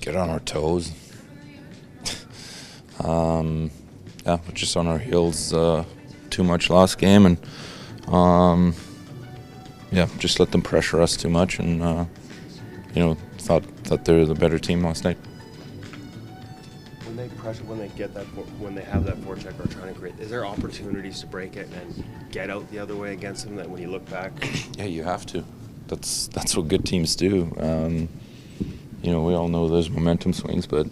get on our toes. Yeah, we're just on our heels too much last game, and yeah, just let them pressure us too much, and thought they were the better team last night. When they pressure, when they have that forecheck or trying to create, is there opportunities to break it and get out the other way against them? That when you look back, yeah, you have to. That's what good teams do. We all know there's momentum swings, but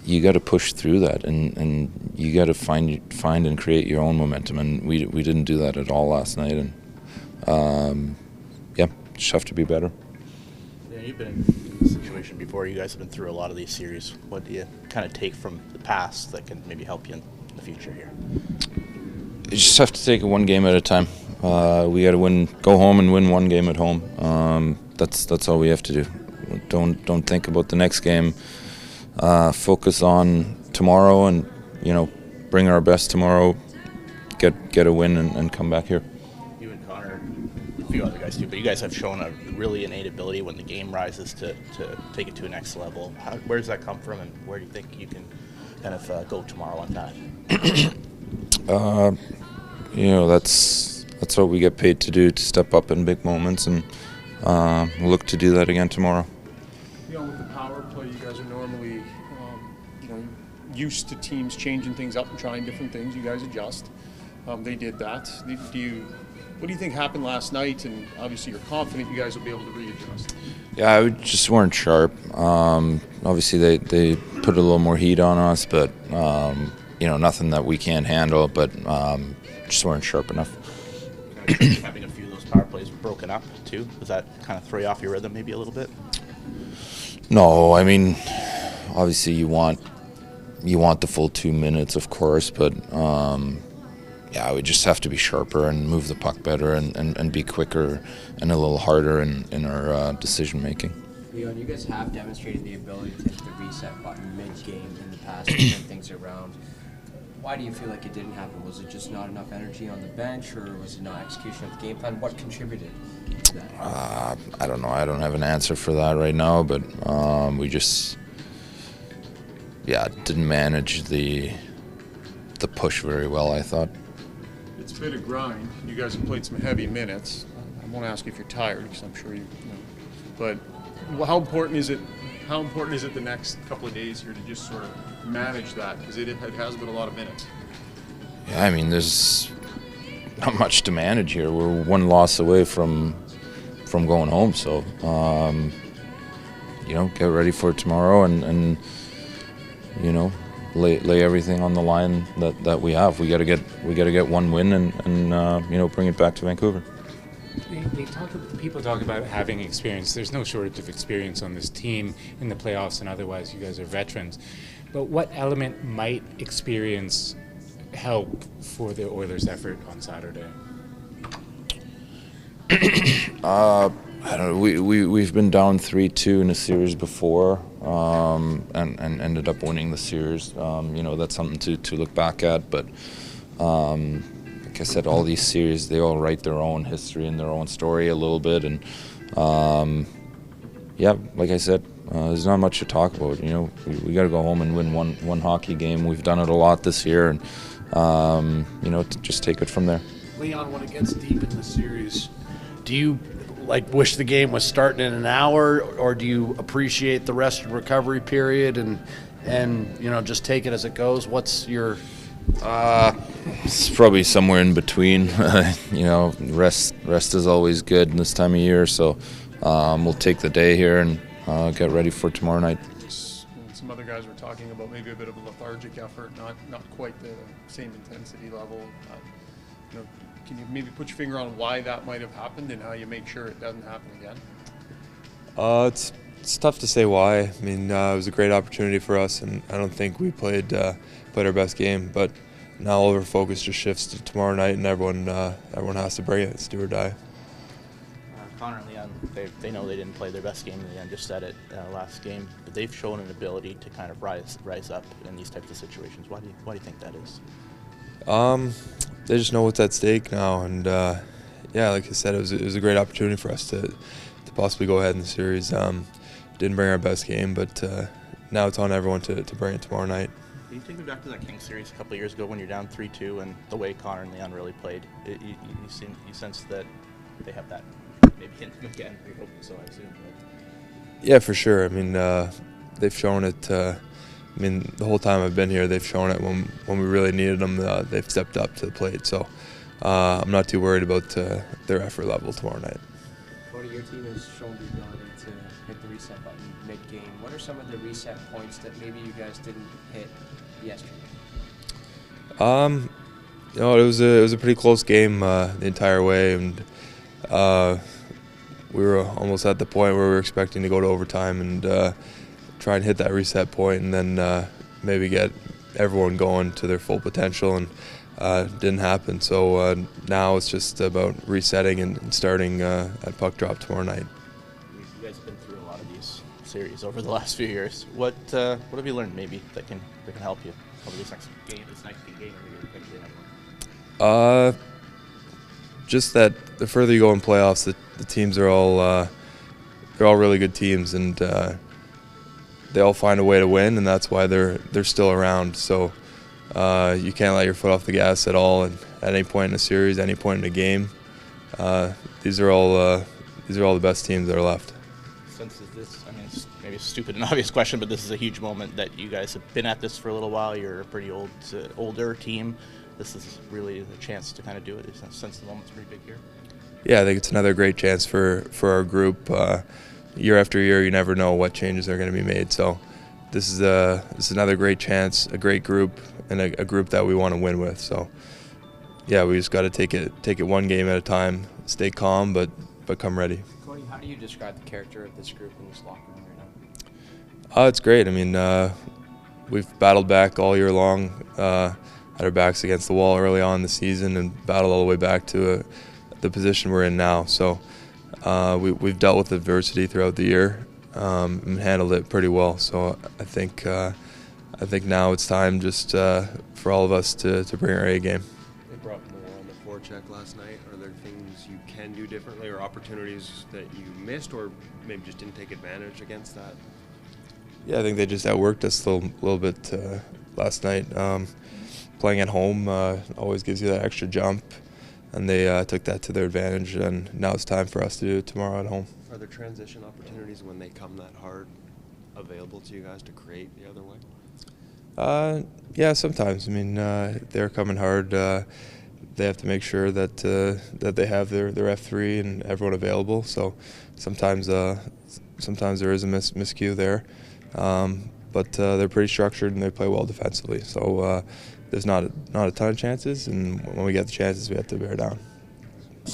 you got to push through that, and you got to find and create your own momentum, and we didn't do that at all last night, and yeah, just have to be better. Yeah, you've been in this situation before. You guys have been through a lot of these series. What do you kind of take from the past that can maybe help you in the future here? You just have to take it one game at a time. We got to go home and win one game at home. That's all we have to do. Don't think about the next game. Focus on tomorrow, and bring our best tomorrow. Get a win and come back here. You and Connor, a few other guys too, but you guys have shown a really innate ability when the game rises to take it to a next level. Where does that come from, and where do you think you can kind of go tomorrow on that? That's what we get paid to do, to step up in big moments, and we'll look to do that again tomorrow. With the power play, you guys are normally used to teams changing things up and trying different things. You guys adjust. They did that. What do you think happened last night? And obviously you're confident you guys will be able to readjust. Yeah, we just weren't sharp. Obviously they put a little more heat on us, but nothing that we can't handle, but just weren't sharp enough. Having a few of those power plays broken up too, does that kind of throw you off your rhythm maybe a little bit? No, I mean, obviously you want the full 2 minutes, of course, but yeah, we just have to be sharper and move the puck better and be quicker and a little harder in our decision making. Leon, you guys have demonstrated the ability to hit the reset button mid-game in the past to turn things around. Why do you feel like it didn't happen? Was it just not enough energy on the bench, or was it not execution of the game plan? What contributed to that? I don't know. I don't have an answer for that right now, but we just, didn't manage the push very well, I thought. It's been a grind. You guys have played some heavy minutes. I won't ask if you're tired, because I'm sure you know. But how important is it? How important is it the next couple of days here to just sort of manage that? Because it has been a lot of minutes. Yeah, I mean, there's not much to manage here. We're one loss away from going home, so get ready for tomorrow and lay everything on the line that we have. We got to get one win and bring it back to Vancouver. People talk about having experience. There's no shortage of experience on this team in the playoffs and otherwise. You guys are veterans. But what element might experience help for the Oilers' effort on Saturday? I don't know. We've been down 3-2 in a series before, and ended up winning the series. That's something to look back at. But like I said, all these series, they all write their own history and their own story a little bit. And like I said, there's not much to talk about. We got to go home and win one hockey game. We've done it a lot this year, and to just take it from there. Leon, when it gets deep in the series, do you wish the game was starting in an hour, or do you appreciate the rest of the recovery period and just take it as it goes? What's your it's probably somewhere in between. Rest is always good in this time of year, so we'll take the day here and get ready for tomorrow night. Some other guys were talking about maybe a bit of a lethargic effort, not quite the same intensity level. Can you maybe put your finger on why that might have happened and how you make sure it doesn't happen again? It's tough to say why. I mean, it was a great opportunity for us, and I don't think we played our best game. But now all of our focus just shifts to tomorrow night, and everyone has to bring it. It's do or die. Connor and Leon, they know they didn't play their best game. Leon just said it last game, but they've shown an ability to kind of rise up in these types of situations. Why do you think that is? They just know what's at stake now, and like I said, it was a great opportunity for us to possibly go ahead in the series. didn't bring our best game, but now it's on everyone to bring it tomorrow night. Do you take me back to that Kings series a couple of years ago when you're down 3-2 and the way Connor and Leon really played? You sense that they have that maybe in them again. You're hoping so, I assume. But. Yeah, for sure. I mean, they've shown it. The whole time I've been here, they've shown it when we really needed them. They've stepped up to the plate. So I'm not too worried about their effort level tomorrow night. Cody, your team has shown the ability to hit the reset button mid-game. What are some of the reset points that maybe you guys didn't hit yesterday? It was a pretty close game the entire way, and we were almost at the point where we were expecting to go to overtime and try and hit that reset point, and then maybe get everyone going to their full potential, and didn't happen. So now it's just about resetting and starting at puck drop tomorrow night. You guys have been through a lot of these series over the last few years. What have you learned maybe that can help you over this next game or you're just that the further you go in playoffs, the teams are all they're all really good teams, and they all find a way to win, and that's why they're still around. So you can't let your foot off the gas at all, and at any point in a series, any point in a game. These are all the best teams that are left. Since this, I mean, it's maybe a stupid and obvious question, but this is a huge moment that you guys have been at this for a little while. You're a pretty older team. This is really the chance to kind of do it. Since the moment's pretty big here. Yeah, I think it's another great chance for our group. Year after year, you never know what changes are going to be made. So this is another great chance, a great group, and a group that we want to win with. So yeah, we just got to take it one game at a time, stay calm, but come ready. Cody, how do you describe the character of this group in this locker room right now? It's great. I mean, we've battled back all year long, had our backs against the wall early on in the season, and battled all the way back to the position we're in now. So we've dealt with adversity throughout the year and handled it pretty well. So I think now it's time just for all of us to bring our A game. They brought more on the forecheck last night. Are there things you can do differently, or opportunities that you missed, or maybe just didn't take advantage against that? Yeah, I think they just outworked us a little bit last night. Playing at home always gives you that extra jump, and they took that to their advantage, and now it's time for us to do it tomorrow at home. Are there transition opportunities when they come that hard available to you guys to create the other way? Yeah, sometimes. I mean, they're coming hard. They have to make sure that they have their F3 and everyone available. So sometimes there is a miscue there, but they're pretty structured and they play well defensively. So there's not a ton of chances, and when we get the chances, we have to bear down.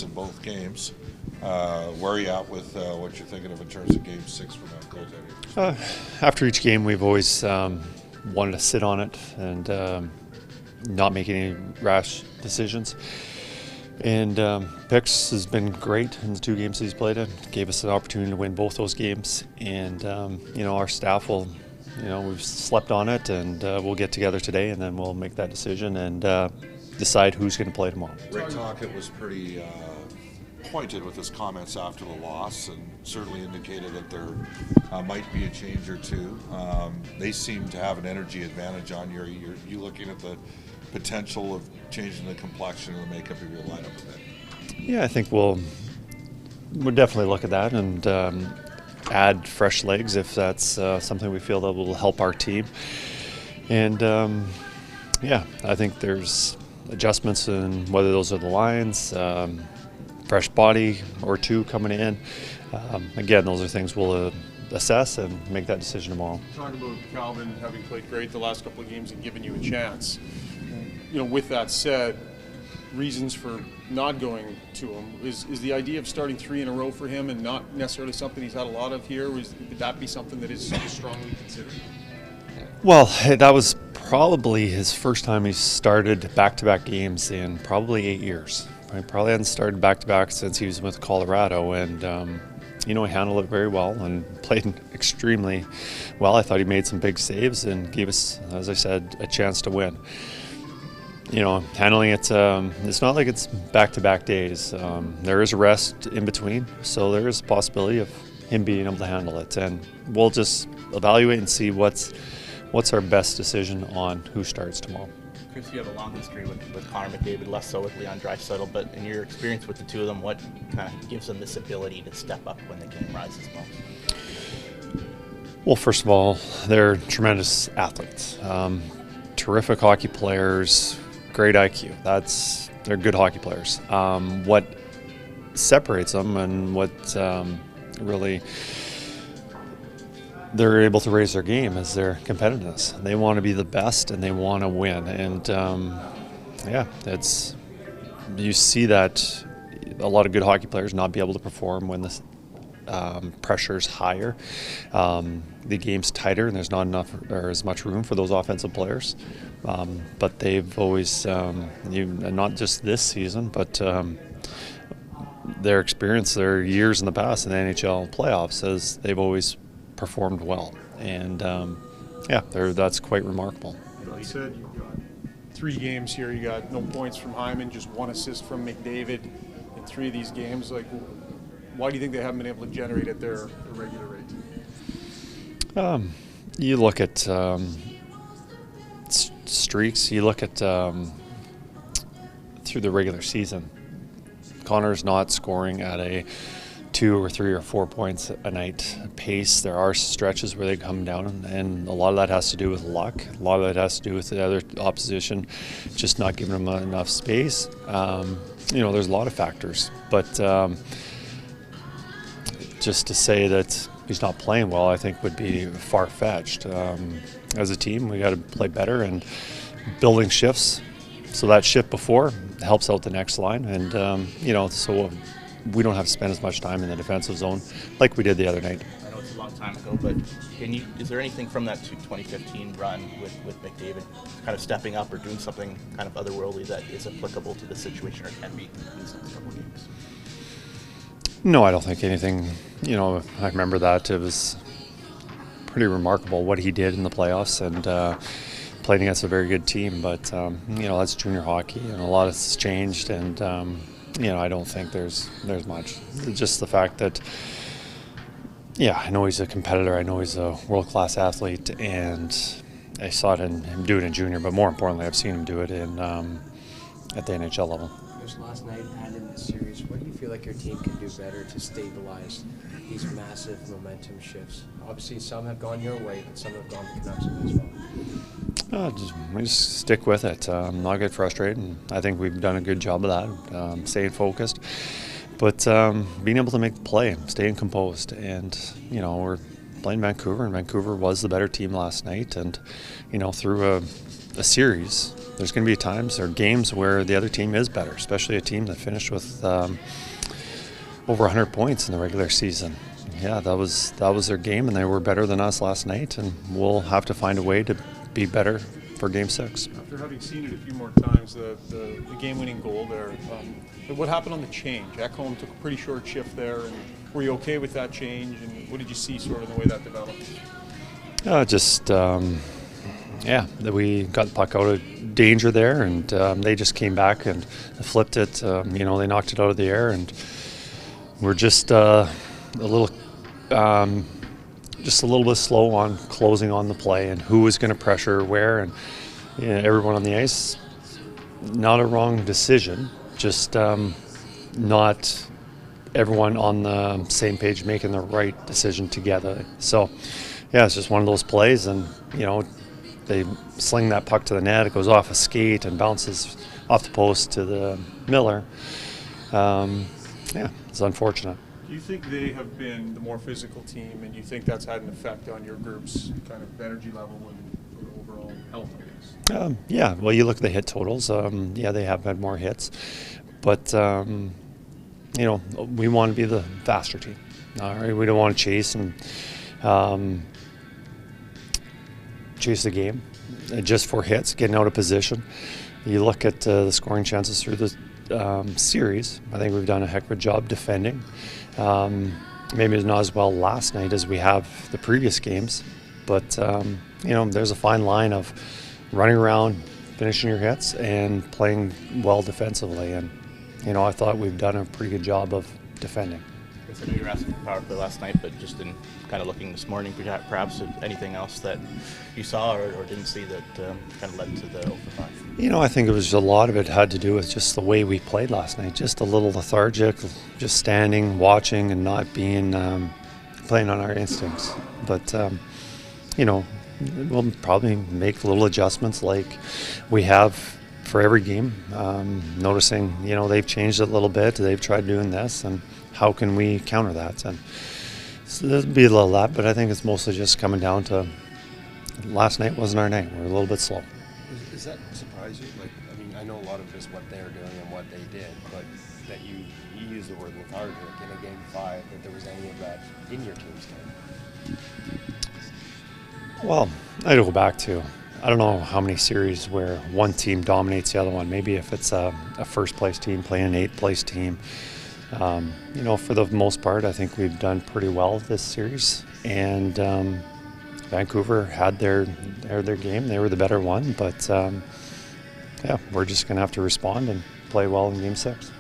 In both games, where are you at with what you're thinking of in terms of Game 6 from that goaltending? After each game, we've always wanted to sit on it and not make any rash decisions. And Pix has been great in the 2 games that he's played in. Gave us an opportunity to win both those games. And, our staff will, we've slept on it, and we'll get together today, and then we'll make that decision and decide who's going to play tomorrow. Rick Tocchet was pretty pointed with his comments after the loss, and certainly indicated that there might be a change or two. They seem to have an energy advantage on you. Are you looking at the potential of changing the complexion or the makeup of your lineup a bit? Yeah, I think we'll definitely look at that and add fresh legs if that's something we feel that will help our team. And I think there's adjustments in whether those are the lines, fresh body or 2 coming in. Again, those are things we'll assess and make that decision tomorrow. Talk about Calvin having played great the last couple of games and giving you a chance. With that said, reasons for not going to him is the idea of starting 3 in a row for him and not necessarily something he's had a lot of here. Would that be something that is strongly considered? Well, that was probably his first time he started back-to-back games in probably 8 years. He probably hadn't started back-to-back since he was with Colorado, and he handled it very well and played extremely well. I thought he made some big saves and gave us, as I said, a chance to win. Handling it, it's not like it's back-to-back days. There is a rest in between, so there is a possibility of him being able to handle it. And we'll just evaluate and see what's our best decision on who starts tomorrow. Kris, you have a long history with Connor McDavid, less so with Leon Draisaitl, but in your experience with the two of them, what kind of gives them this ability to step up when the game rises most? Well, first of all, they're tremendous athletes, terrific hockey players, great IQ. They're good hockey players. What separates them and what really they're able to raise their game is their competitiveness. They want to be the best and they want to win. And you see that a lot of good hockey players not be able to perform when the pressure's higher. The game's tighter and there's not enough or as much room for those offensive players. But they've always, not just this season, but their experience, their years in the past in the NHL playoffs, as they've always performed well, and that's quite remarkable. You said you've got 3 games here. You got no points from Hyman, just 1 assist from McDavid in 3 of these games. Like, why do you think they haven't been able to generate at their regular rate? You look at streaks. You look at through the regular season. Connor's not scoring at a 2 or 3 or 4 points a night pace. There are stretches where they come down, and a lot of that has to do with luck. A lot of that has to do with the other opposition just not giving them enough space. There's a lot of factors, but just to say that he's not playing well, I think would be far-fetched. As a team, we got to play better and building shifts. So that shift before helps out the next line, and so we don't have to spend as much time in the defensive zone like we did the other night. I know it's a long time ago, but is there anything from that 2015 run with McDavid kind of stepping up or doing something kind of otherworldly that is applicable to the situation or can be in these next couple games? No, I don't think anything. I remember that. It was pretty remarkable what he did in the playoffs and played against a very good team. But, that's junior hockey and a lot has changed, and I don't think there's much. Just the fact that, I know he's a competitor. I know he's a world-class athlete, and I saw him do it in junior. But more importantly, I've seen him do it at the NHL level. Just last night and in the series, what do you feel like your team can do better to stabilize these massive momentum shifts? Obviously, some have gone your way, but some have gone the Canucks' way as well. We just stick with it, not get frustrated, and I think we've done a good job of that, staying focused, but being able to make the play, staying composed, and we're playing Vancouver, and Vancouver was the better team last night, and through a series, there's going to be times or games where the other team is better, especially a team that finished with over 100 points in the regular season. Yeah, that was their game, and they were better than us last night, and we'll have to find a way to be better for Game 6. After having seen it a few more times, the game-winning goal there, what happened on the change? Ekholm took a pretty short shift there, and were you okay with that change, and what did you see sort of in the way that developed? That we got the puck out of danger there, and they just came back and flipped it. They knocked it out of the air, and we're just a little bit slow on closing on the play and who was going to pressure where, and everyone on the ice. Not a wrong decision, just not everyone on the same page making the right decision together. So, it's just one of those plays, and they sling that puck to the net. It goes off a skate and bounces off the post to the Miller. It's unfortunate. Do you think they have been the more physical team, and you think that's had an effect on your group's kind of energy level and overall health, I guess? Well, you look at the hit totals. They have had more hits. But, we want to be the faster team. All right, we don't want to chase the game just for hits, getting out of position. You look at the scoring chances through the series. I think we've done a heck of a job defending. Maybe it's not as well last night as we have the previous games, but there's a fine line of running around, finishing your hits, and playing well defensively. And I thought we've done a pretty good job of defending. Chris, I know you were asking for power play last night, but just in kind of looking this morning, perhaps anything else that you saw or didn't see that kind of led to the 0 for 5? You know, I think it was a lot of it had to do with just the way we played last night. Just a little lethargic, just standing, watching, and not being playing on our instincts. But you know, we'll probably make little adjustments like we have for every game. Noticing, you know, they've changed it a little bit. They've tried doing this, and how can we counter that? And so there'll be a little of that, but I think it's mostly just coming down to last night wasn't our night. We're a little bit slow. Does that surprise you? Like, I mean, I know a lot of this what they're doing and what they did, but that you use the word lethargic in a game 5, that there was any of that in your team's game. Well, I go back to, I don't know how many series where one team dominates the other one. Maybe if it's a first-place team playing an 8th-place team. You know, for the most part, I think we've done pretty well this series. And Vancouver had their game. They were the better one. But, yeah, we're just going to have to respond and play well in Game 6.